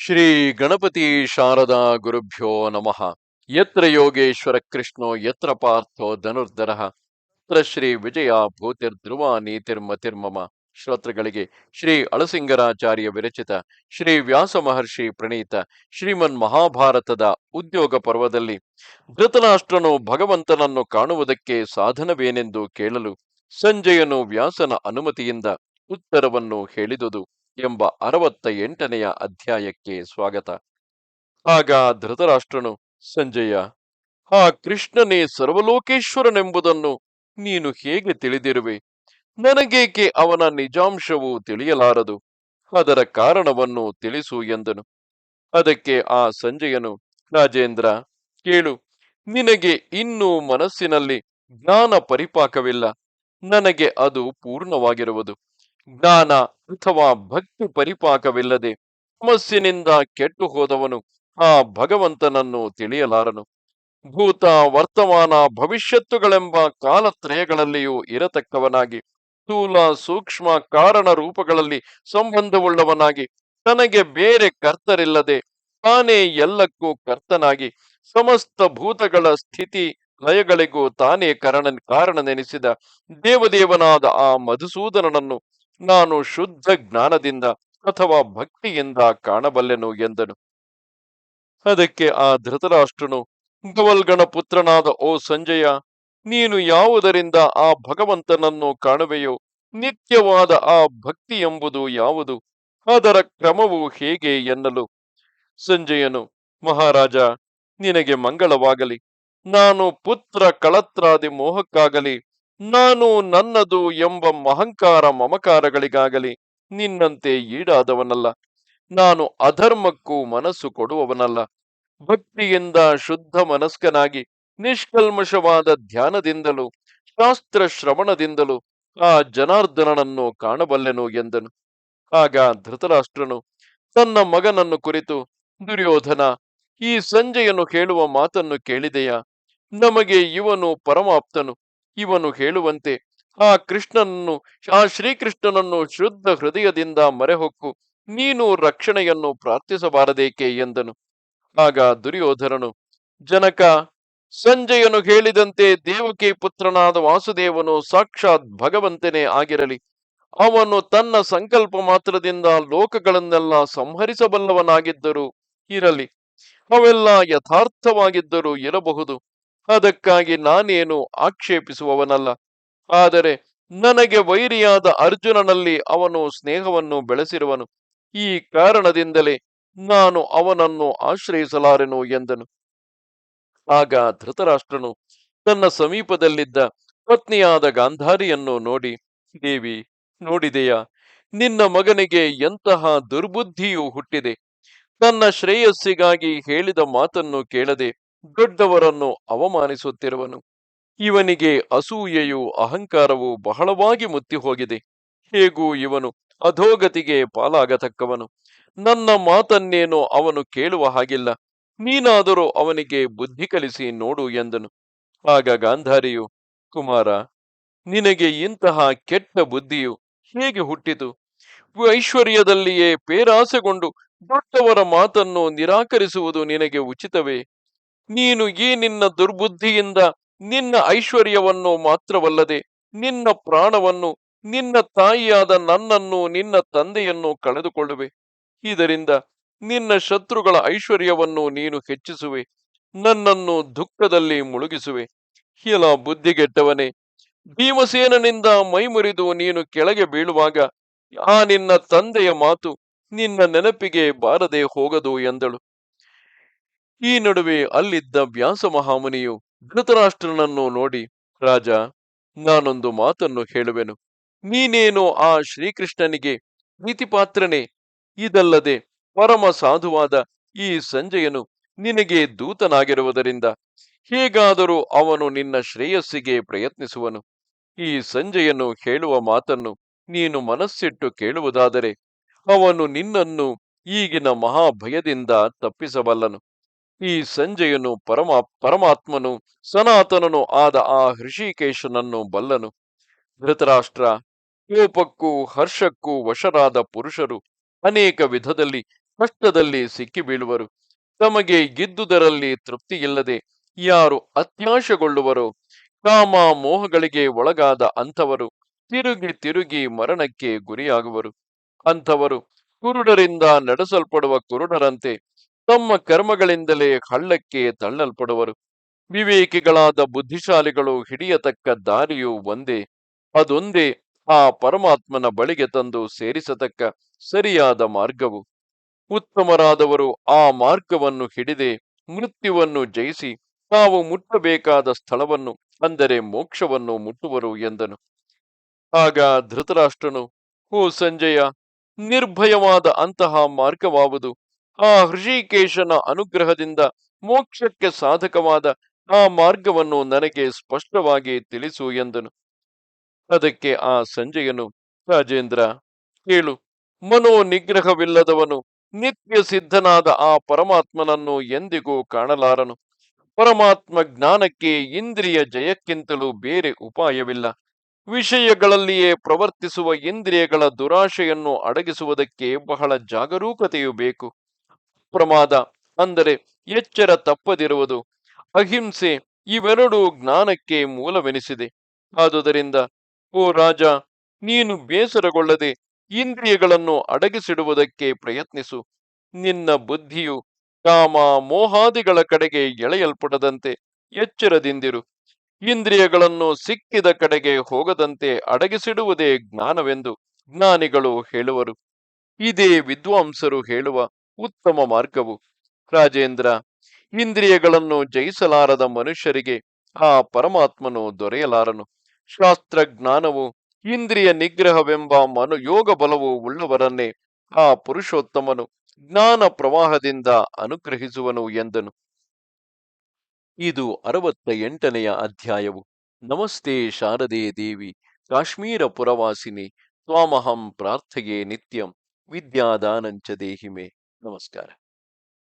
ಶ್ರೀ ಗಣಪತಿ ಶಾರದಾ ಗುರುಭ್ಯೋ ನಮಃ. ಯತ್ರ ಯೋಗೇಶ್ವರ ಕೃಷ್ಣೋ ಯತ್ರ ಪಾರ್ಥೋ ಧನುರ್ಧರಃ ತತ್ರ ಶ್ರೀ ವಿಜಯ ಭೂತಿರ್ಧ್ರುವ ನೀತಿರ್ಮತಿರ್ಮಮ. ಶ್ರೋತೃಗಳಿಗೆ ಶ್ರೀ ಅಳಸಿಂಗರಾಚಾರ್ಯ ವಿರಚಿತ ಶ್ರೀ ವ್ಯಾಸ ಮಹರ್ಷಿ ಪ್ರಣೀತ ಶ್ರೀಮನ್ ಮಹಾಭಾರತದ ಉದ್ಯೋಗ ಪರ್ವದಲ್ಲಿ ಧೃತರಾಷ್ಟ್ರನು ಭಗವಂತನನ್ನು ಕಾಣುವುದಕ್ಕೆ ಸಾಧನವೇನೆಂದು ಕೇಳಲು ಸಂಜಯನು ವ್ಯಾಸನ ಅನುಮತಿಯಿಂದ ಉತ್ತರವನ್ನು ಹೇಳಿದುದು ಎಂಬ 68ನೆಯ ಅಧ್ಯಾಯಕ್ಕೆ ಸ್ವಾಗತ. ಆಗ ಧೃತರಾಷ್ಟ್ರನು, ಸಂಜಯ, ಆ ಕೃಷ್ಣನೇ ಸರ್ವಲೋಕೇಶ್ವರನೆಂಬುದನ್ನು ನೀನು ಹೇಗೆ ತಿಳಿದಿರುವೆ? ನನಗೇಕೆ ಅವನ ನಿಜಾಂಶವು ತಿಳಿಯಲಾರದು? ಅದರ ಕಾರಣವನ್ನು ತಿಳಿಸು ಎಂದನು. ಅದಕ್ಕೆ ಆ ಸಂಜಯನು, ರಾಜೇಂದ್ರ, ಕೇಳು, ನಿನಗೆ ಇನ್ನೂ ಮನಸ್ಸಿನಲ್ಲಿ ಜ್ಞಾನ ಪರಿಪಾಕವಿಲ್ಲ. ನನಗೆ ಅದು ಪೂರ್ಣವಾಗಿರುವುದು. ಜ್ಞಾನ ಅಥವಾ ಭಕ್ತಿ ಪರಿಪಾಕವಿಲ್ಲದೆ ತಮಸ್ಸಿನಿಂದ ಕೆಟ್ಟು ಹೋದವನು ಆ ಭಗವಂತನನ್ನು ತಿಳಿಯಲಾರನು. ಭೂತ, ವರ್ತಮಾನ, ಭವಿಷ್ಯತ್ತುಗಳೆಂಬ ಕಾಲತ್ರಯಗಳಲ್ಲಿಯೂ ಇರತಕ್ಕವನಾಗಿ, ಸ್ಥೂಲ ಸೂಕ್ಷ್ಮ ಕಾರಣ ರೂಪಗಳಲ್ಲಿ ಸಂಬಂಧವುಳ್ಳವನಾಗಿ, ತನಗೆ ಬೇರೆ ಕರ್ತರಿಲ್ಲದೆ ತಾನೇ ಎಲ್ಲಕ್ಕೂ ಕರ್ತನಾಗಿ, ಸಮಸ್ತ ಭೂತಗಳ ಸ್ಥಿತಿ ಲಯಗಳಿಗೂ ತಾನೇ ಕಾರಣನೆನಿಸಿದ ದೇವದೇವನಾದ ಆ ಮಧುಸೂದನನನ್ನು ನಾನು ಶುದ್ಧ ಜ್ಞಾನದಿಂದ ಅಥವಾ ಭಕ್ತಿಯಿಂದ ಕಾಣಬಲ್ಲೆನು ಎಂದನು. ಅದಕ್ಕೆ ಆ ಧೃತರಾಷ್ಟ್ರನು, ಗವಲ್ಗಣ ಪುತ್ರನಾದ ಓ ಸಂಜಯ, ನೀನು ಯಾವುದರಿಂದ ಆ ಭಗವಂತನನ್ನು ಕಾಣುವೆಯೋ? ನಿತ್ಯವಾದ ಆ ಭಕ್ತಿ ಎಂಬುದು ಯಾವುದು? ಅದರ ಕ್ರಮವು ಹೇಗೆ ಎನ್ನಲು ಸಂಜಯನು, ಮಹಾರಾಜ, ನಿನಗೆ ಮಂಗಳವಾಗಲಿ. ನಾನು ಪುತ್ರ ಕಳತ್ರಾದಿ ಮೋಹಕ್ಕಾಗಲಿ, ನಾನು ನನ್ನದು ಎಂಬ ಮಹಂಕಾರ ಮಮಕಾರಗಳಿಗಾಗಲಿ ನಿನ್ನಂತೆ ಈಡಾದವನಲ್ಲ. ನಾನು ಅಧರ್ಮಕ್ಕೂ ಮನಸ್ಸು ಕೊಡುವವನಲ್ಲ. ಭಕ್ತಿಯಿಂದ ಶುದ್ಧ ಮನಸ್ಕನಾಗಿ ನಿಷ್ಕಲ್ಮಶವಾದ ಧ್ಯಾನದಿಂದಲೂ ಶಾಸ್ತ್ರ ಶ್ರವಣದಿಂದಲೂ ಆ ಜನಾರ್ದನನನ್ನು ಕಾಣಬಲ್ಲೆನು ಎಂದನು. ಆಗ ಧೃತರಾಷ್ಟ್ರನು ತನ್ನ ಮಗನನ್ನು ಕುರಿತು, ದುರ್ಯೋಧನ, ಈ ಸಂಜಯನು ಹೇಳುವ ಮಾತನ್ನು ಕೇಳಿದೆಯಾ? ನಮಗೆ ಇವನು ಪರಮಾಪ್ತನು. ಇವನು ಹೇಳುವಂತೆ ಆ ಶ್ರೀಕೃಷ್ಣನನ್ನು ಶುದ್ಧ ಹೃದಯದಿಂದ ಮರೆಹೊಕ್ಕು ನೀನು ರಕ್ಷಣೆಯನ್ನು ಪ್ರಾರ್ಥಿಸಬಾರದೇಕೆ ಎಂದನು. ಆಗ ದುರ್ಯೋಧನನು, ಜನಕ, ಸಂಜಯನು ಹೇಳಿದಂತೆ ದೇವಕಿ ಪುತ್ರನಾದ ವಾಸುದೇವನು ಸಾಕ್ಷಾತ್ ಭಗವಂತನೇ ಆಗಿರಲಿ. ಅವನು ತನ್ನ ಸಂಕಲ್ಪ ಮಾತ್ರದಿಂದ ಲೋಕಗಳನ್ನೆಲ್ಲ ಸಂಹರಿಸಬಲ್ಲವನಾಗಿದ್ದರೂ ಇರಲಿ, ಅವೆಲ್ಲ ಯಥಾರ್ಥವಾಗಿದ್ದರೂ ಇರಬಹುದು. ಅದಕ್ಕಾಗಿ ನಾನೇನು ಆಕ್ಷೇಪಿಸುವವನಲ್ಲ. ಆದರೆ ನನಗೆ ವೈರಿಯಾದ ಅರ್ಜುನನಲ್ಲಿ ಅವನು ಸ್ನೇಹವನ್ನು ಬೆಳೆಸಿರುವನು. ಈ ಕಾರಣದಿಂದಲೇ ನಾನು ಅವನನ್ನು ಆಶ್ರಯಿಸಲಾರೆನು ಎಂದನು. ಆಗ ಧೃತರಾಷ್ಟ್ರನು ತನ್ನ ಸಮೀಪದಲ್ಲಿದ್ದ ಪತ್ನಿಯಾದ ಗಾಂಧಾರಿಯನ್ನು ನೋಡಿ, ದೇವಿ, ನೋಡಿದೆಯಾ, ನಿನ್ನ ಮಗನಿಗೆ ಎಂತಹ ದುರ್ಬುದ್ಧಿಯು ಹುಟ್ಟಿದೆ. ತನ್ನ ಶ್ರೇಯಸ್ಸಿಗಾಗಿ ಹೇಳಿದ ಮಾತನ್ನು ಕೇಳದೆ ದೊಡ್ಡವರನ್ನು ಅವಮಾನಿಸುತ್ತಿರುವನು. ಇವನಿಗೆ ಅಸೂಯೆಯು ಅಹಂಕಾರವು ಬಹಳವಾಗಿ ಮುತ್ತಿ ಹೋಗಿದೆ. ಹೇಗೂ ಇವನು ಅಧೋಗತಿಗೆ ಪಾಲಾಗತಕ್ಕವನು. ನನ್ನ ಮಾತನ್ನೇನೋ ಅವನು ಕೇಳುವ ಹಾಗಿಲ್ಲ. ನೀನಾದರೂ ಅವನಿಗೆ ಬುದ್ಧಿ ಕಲಿಸಿ ನೋಡು ಎಂದನು. ಆಗ ಗಾಂಧಾರಿಯು, ಕುಮಾರ, ನಿನಗೆ ಇಂತಹ ಕೆಟ್ಟ ಬುದ್ಧಿಯು ಹೇಗೆ ಹುಟ್ಟಿತು? ಐಶ್ವರ್ಯದಲ್ಲಿಯೇ ಪೇರಾಸೆಗೊಂಡು ದೊಡ್ಡವರ ಮಾತನ್ನು ನಿರಾಕರಿಸುವುದು ನಿನಗೆ ಉಚಿತವೇ? ನೀನು ಈ ನಿನ್ನ ದುರ್ಬುದ್ಧಿಯಿಂದ ನಿನ್ನ ಐಶ್ವರ್ಯವನ್ನು ಮಾತ್ರವಲ್ಲದೆ ನಿನ್ನ ಪ್ರಾಣವನ್ನು, ನಿನ್ನ ತಾಯಿಯಾದ ನನ್ನನ್ನು, ನಿನ್ನ ತಂದೆಯನ್ನು ಕಳೆದುಕೊಳ್ಳುವೆ. ಇದರಿಂದ ನಿನ್ನ ಶತ್ರುಗಳ ಐಶ್ವರ್ಯವನ್ನು ನೀನು ಹೆಚ್ಚಿಸುವೆ, ನನ್ನನ್ನು ದುಃಖದಲ್ಲಿ ಮುಳುಗಿಸುವೆ. ಎಲ ಬುದ್ಧಿಗೆಟ್ಟವನೇ, ಭೀಮಸೇನನಿಂದ ಮೈಮುರಿದು ನೀನು ಕೆಳಗೆ ಬೀಳುವಾಗ ಆ ನಿನ್ನ ತಂದೆಯ ಮಾತು ನಿನ್ನ ನೆನಪಿಗೆ ಬಾರದೆ ಹೋಗದು ಎಂದಳು. ಈ ನಡುವೆ ಅಲ್ಲಿದ್ದ ವ್ಯಾಸ ಮಹಾಮುನಿಯು ಧೃತರಾಷ್ಟ್ರನನ್ನು ನೋಡಿ, ರಾಜ, ನಾನೊಂದು ಮಾತನ್ನು ಹೇಳುವೆನು. ನೀನೇನೋ ಆ ಶ್ರೀಕೃಷ್ಣನಿಗೆ ಪ್ರೀತಿಪಾತ್ರನೇ. ಇದಲ್ಲದೆ ಪರಮ ಸಾಧುವಾದ ಈ ಸಂಜಯನು ನಿನಗೆ ದೂತನಾಗಿರುವುದರಿಂದ ಹೇಗಾದರೂ ಅವನು ನಿನ್ನ ಶ್ರೇಯಸ್ಸಿಗೆ ಪ್ರಯತ್ನಿಸುವನು. ಈ ಸಂಜಯನು ಹೇಳುವ ಮಾತನ್ನು ನೀನು ಮನಸ್ಸಿಟ್ಟು ಕೇಳುವುದಾದರೆ ಅವನು ನಿನ್ನನ್ನು ಈಗಿನ ಮಹಾಭಯದಿಂದ ತಪ್ಪಿಸಬಲ್ಲನು. ಈ ಸಂಜಯನು ಪರಮಾತ್ಮನು ಸನಾತನನು ಆದ ಆ ಹೃಷಿಕೇಶನನ್ನು ಬಲ್ಲನು. ಧೃತರಾಷ್ಟ್ರ, ಕೋಪಕ್ಕೂ ಹರ್ಷಕ್ಕೂ ವಶರಾದ ಪುರುಷರು ಅನೇಕ ವಿಧದಲ್ಲಿ ಕಷ್ಟದಲ್ಲಿ ಸಿಕ್ಕಿ ಬೀಳುವರು. ತಮಗೆ ಇದ್ದುದರಲ್ಲಿ ತೃಪ್ತಿಯಿಲ್ಲದೆ ಯಾರು ಅತ್ಯಾಶೆಗೊಳ್ಳುವರೋ, ಕಾಮ ಮೋಹಗಳಿಗೆ ಒಳಗಾದ ಅಂಥವರು ತಿರುಗಿ ತಿರುಗಿ ಮರಣಕ್ಕೆ ಗುರಿಯಾಗುವರು. ಅಂಥವರು ಕುರುಡರಿಂದ ನಡೆಸಲ್ಪಡುವ ಕುರುಡರಂತೆ ತಮ್ಮ ಕರ್ಮಗಳಿಂದಲೇ ಹಳ್ಳಕ್ಕೆ ತಳ್ಳಲ್ಪಡುವರು. ವಿವೇಕಿಗಳಾದ ಬುದ್ಧಿಶಾಲಿಗಳು ಹಿಡಿಯತಕ್ಕ ದಾರಿಯು ಒಂದೇ, ಅದೊಂದೇ ಆ ಪರಮಾತ್ಮನ ಬಳಿಗೆ ತಂದು ಸೇರಿಸತಕ್ಕ ಸರಿಯಾದ ಮಾರ್ಗವು. ಉತ್ತಮರಾದವರು ಆ ಮಾರ್ಗವನ್ನು ಹಿಡಿದೆ ಮೃತ್ಯುವನ್ನು ಜಯಿಸಿ ತಾವು ಮುಟ್ಟಬೇಕಾದ ಸ್ಥಳವನ್ನು, ಅಂದರೆ ಮೋಕ್ಷವನ್ನು ಮುಟ್ಟುವರು ಎಂದನು. ಆಗ ಧೃತರಾಷ್ಟ್ರನು, ಓ ಸಂಜಯ, ನಿರ್ಭಯವಾದ ಅಂತಹ ಮಾರ್ಗವಾವುದು? ಆ ಹೃಷಿಕೇಶನ ಅನುಗ್ರಹದಿಂದ ಮೋಕ್ಷಕ್ಕೆ ಸಾಧಕವಾದ ಆ ಮಾರ್ಗವನ್ನು ನನಗೆ ಸ್ಪಷ್ಟವಾಗಿ ತಿಳಿಸು ಎಂದನು. ಅದಕ್ಕೆ ಆ ಸಂಜಯನು, ರಾಜೇಂದ್ರ, ಕೇಳು. ಮನೋ ನಿಗ್ರಹವಿಲ್ಲದವನು ನಿತ್ಯ ಸಿದ್ಧನಾದ ಆ ಪರಮಾತ್ಮನನ್ನು ಎಂದಿಗೂ ಕಾಣಲಾರನು. ಪರಮಾತ್ಮ ಜ್ಞಾನಕ್ಕೆ ಇಂದ್ರಿಯ ಜಯಕ್ಕಿಂತಲೂ ಬೇರೆ ಉಪಾಯವಿಲ್ಲ. ವಿಷಯಗಳಲ್ಲಿಯೇ ಪ್ರವರ್ತಿಸುವ ಇಂದ್ರಿಯಗಳ ದುರಾಶೆಯನ್ನು ಅಡಗಿಸುವುದಕ್ಕೆ ಬಹಳ ಜಾಗರೂಕತೆಯು ಬೇಕು. ಪ್ರಮಾದ, ಅಂದರೆ ಎಚ್ಚರ ತಪ್ಪದಿರುವುದು, ಅಹಿಂಸೆ, ಇವೆರಡೂ ಜ್ಞಾನಕ್ಕೆ ಮೂಲವೆನಿಸಿದೆ. ಆದುದರಿಂದ ಓ ರಾಜ, ನೀನು ಬೇಸರಗೊಳ್ಳದೆ ಇಂದ್ರಿಯಗಳನ್ನು ಅಡಗಿಸಿಡುವುದಕ್ಕೆ ಪ್ರಯತ್ನಿಸು. ನಿನ್ನ ಬುದ್ಧಿಯು ಕಾಮ ಮೋಹಾದಿಗಳ ಕಡೆಗೆ ಎಳೆಯಲ್ಪಡದಂತೆ ಎಚ್ಚರದಿಂದಿರು. ಇಂದ್ರಿಯಗಳನ್ನು ಸಿಕ್ಕಿದ ಕಡೆಗೆ ಹೋಗದಂತೆ ಅಡಗಿಸಿಡುವುದೇ ಜ್ಞಾನವೆಂದು ಜ್ಞಾನಿಗಳು ಹೇಳುವರು. ಇದೇ ವಿದ್ವಾಂಸರು ಹೇಳುವ ಉತ್ತಮ ಮಾರ್ಗವು. ರಾಜೇಂದ್ರ, ಇಂದ್ರಿಯಗಳನ್ನು ಜಯಿಸಲಾರದ ಮನುಷ್ಯರಿಗೆ ಆ ಪರಮಾತ್ಮನು ದೊರೆಯಲಾರನು. ಶಾಸ್ತ್ರಜ್ಞಾನವು, ಇಂದ್ರಿಯ ನಿಗ್ರಹವೆಂಬ ಯೋಗ ಬಲವು ಉಳ್ಳವರನ್ನೇ ಆ ಪುರುಷೋತ್ತಮನು ಜ್ಞಾನ ಪ್ರವಾಹದಿಂದ ಅನುಗ್ರಹಿಸುವನು ಎಂದನು. ಇದು 68ನೆಯ ಅಧ್ಯಾಯವು. ನಮಸ್ತೆ ಶಾರದೆ ದೇವಿ, ಕಾಶ್ಮೀರ ಪುರವಾಸಿನಿ, ತ್ವಾಮಹಂ ಪ್ರಾರ್ಥಯೇ ನಿತ್ಯಂ, ವಿದ್ಯಾದಾನಂಚ ದೇಹಿಮೆ. ನಮಸ್ಕಾರ.